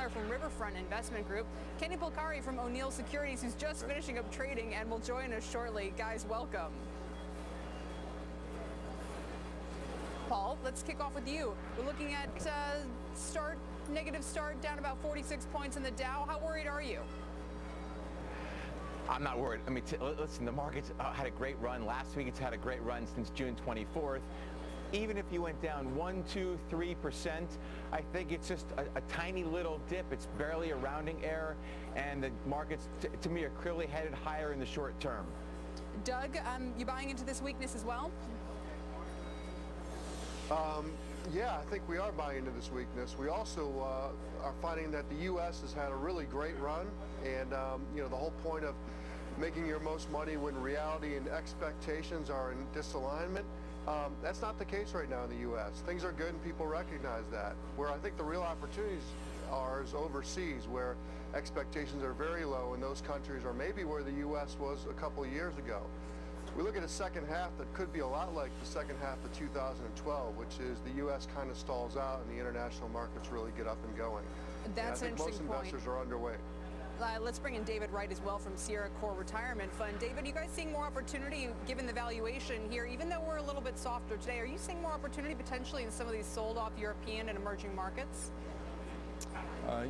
Sandler from Riverfront Investment Group, Kenny Polcari from O'Neill Securities, who's just finishing up trading and will join us shortly. Guys, welcome. Paul, let's kick off with you. We're looking at negative start, down about 46 points in the Dow. How worried are you? I'm not worried. I mean, listen, the market's had a great run. Last week, it's had a great run since June 24th. Even if you went down 1, 2, 3%, I think it's just a tiny little dip. It's barely a rounding error, and the markets, to me, are clearly headed higher in the short term. Doug, you buying into this weakness as well? Yeah, I think we are buying into this weakness. We also are finding that the U.S. has had a really great run, and you know, the whole point of making your most money when reality and expectations are in disalignment, that's not the case right now in the U.S. Things are good and people recognize that. Where I think the real opportunities are is overseas, where expectations are very low in those countries, or maybe where the U.S. was a couple of years ago. We look at a second half that could be a lot like the second half of 2012, which is the U.S. kind of stalls out and the international markets really get up and going. That's an interesting point. Most investors are underway. Let's bring in David Wright as well from Sierra Core Retirement Fund. David, are you guys seeing more opportunity given the valuation here? Even though we're a little bit softer today, are you seeing more opportunity potentially in some of these sold-off European and emerging markets?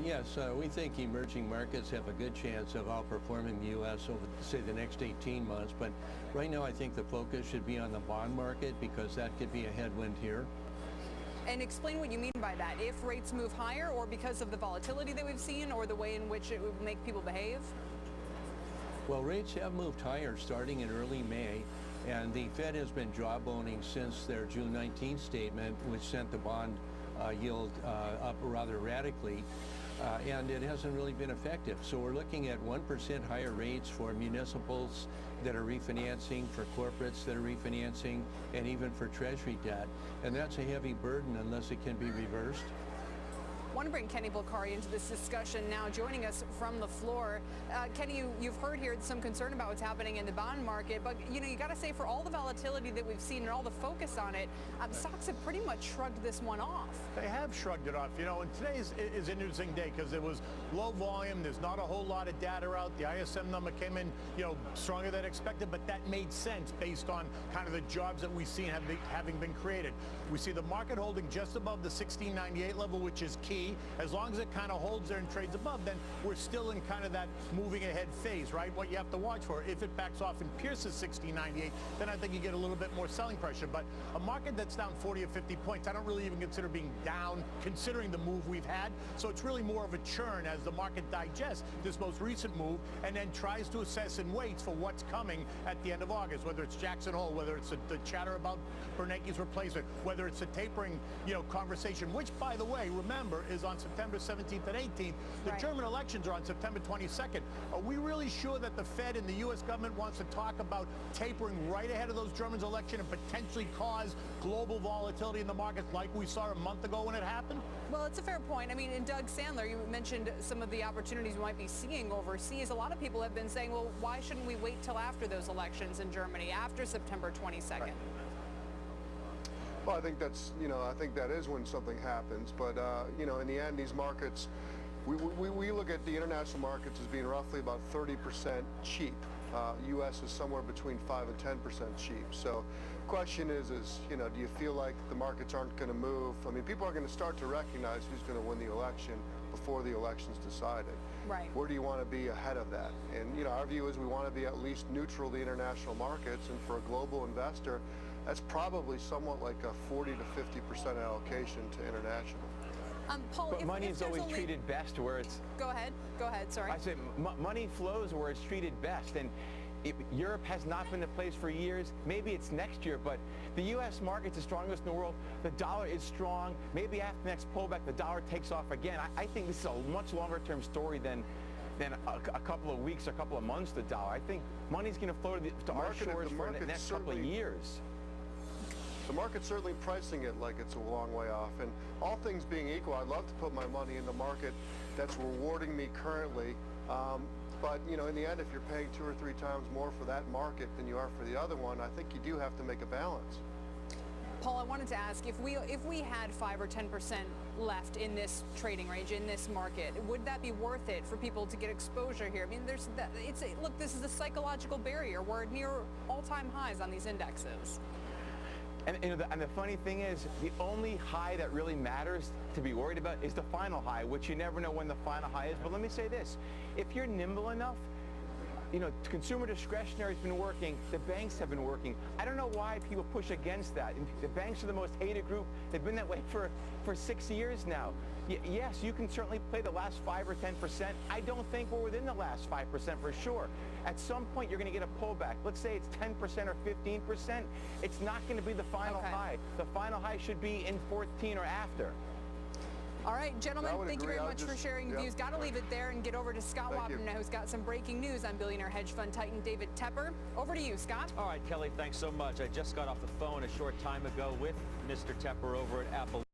Yes, we think emerging markets have a good chance of outperforming the U.S. over, say, the next 18 months. But right now, I think the focus should be on the bond market because that could be a headwind here. And explain what you mean by that. If rates move higher, or because of the volatility that we've seen, or the way in which it would make people behave? Well, rates have moved higher starting in early May, and the Fed has been jawboning since their June 19th statement, which sent the bond yield up rather radically, and it hasn't really been effective. So we're looking at 1% higher rates for municipals that are refinancing, for corporates that are refinancing, and even for Treasury debt. And that's a heavy burden unless it can be reversed. I want to bring Kenny Polcari into this discussion now, joining us from the floor. Kenny, you've heard here some concern about what's happening in the bond market, but you got to say, for all the volatility that we've seen and all the focus on it, stocks have pretty much shrugged this one off. They have shrugged it off, and today is an interesting day because it was low volume. There's not a whole lot of data out. The ISM number came in, stronger than expected, but that made sense based on kind of the jobs that we've seen having been created. We see the market holding just above the 1698 level, which is key. As long as it kind of holds there and trades above, then we're still in kind of that moving ahead phase, right? What you have to watch for, if it backs off and pierces 1698, then I think you get a little bit more selling pressure. But a market that's down 40 or 50 points, I don't really even consider being down, considering the move we've had. So it's really more of a churn as the market digests this most recent move and then tries to assess and waits for what's coming at the end of August, whether it's Jackson Hole, whether it's the chatter about Bernanke's replacement, whether it's a tapering, conversation, which, by the way, remember, is on September 17th and 18th. The German elections are on September 22nd. Are we really sure that the Fed and the U.S. government wants to talk about tapering right ahead of those Germans' election and potentially cause global volatility in the markets like we saw a month ago when it happened? Well, it's a fair point. I mean, in Doug Sandler, you mentioned some of the opportunities we might be seeing overseas. A lot of people have been saying, well, why shouldn't we wait till after those elections in Germany, after September 22nd? Right. Well, I think that's, I think that is when something happens. But, in the end, these markets, we look at the international markets as being roughly about 30% cheap. U.S. is somewhere between 5 and 10% cheap. So the question is, do you feel like the markets aren't going to move? I mean, people are going to start to recognize who's going to win the election before the election's decided. Right. Where do you want to be ahead of that? And, our view is we want to be at least neutral to the international markets, and for a global investor, that's probably somewhat like a 40 to 50% allocation to international. Paul, but money is always treated best where it's... Go ahead, sorry. I said money flows where it's treated best, and Europe has not been the place for years. Maybe it's next year, but the U.S. market's the strongest in the world. The dollar is strong. Maybe after the next pullback, the dollar takes off again. I think this is a much longer-term story than a couple of weeks, a couple of months, the dollar. I think money's going to flow to our shores for the next couple of years. The market's certainly pricing it like it's a long way off. And all things being equal, I'd love to put my money in the market that's rewarding me currently. But, in the end, if you're paying 2 or 3 times more for that market than you are for the other one, I think you do have to make a balance. Paul, I wanted to ask if we had 5 or 10% left in this trading range, in this market, would that be worth it for people to get exposure here? I mean, look, this is a psychological barrier. We're near all-time highs on these indexes. And the funny thing is, the only high that really matters to be worried about is the final high, which you never know when the final high is. But let me say this, if you're nimble enough, consumer discretionary has been working. The banks have been working. I don't know why people push against that. And the banks are the most hated group. They've been that way for 6 years now. Yes, you can certainly play the last 5 or 10%. I don't think we're within the last 5% for sure. At some point, you're going to get a pullback. Let's say it's 10% or 15%. It's not going to be the final high. The final high should be in 14 or after. All right, gentlemen, thank you very much for sharing your views. Got to leave it there and get over to Scott Wapner now, who's got some breaking news on billionaire hedge fund titan David Tepper. Over to you, Scott. All right, Kelly, thanks so much. I just got off the phone a short time ago with Mr. Tepper over at Apple.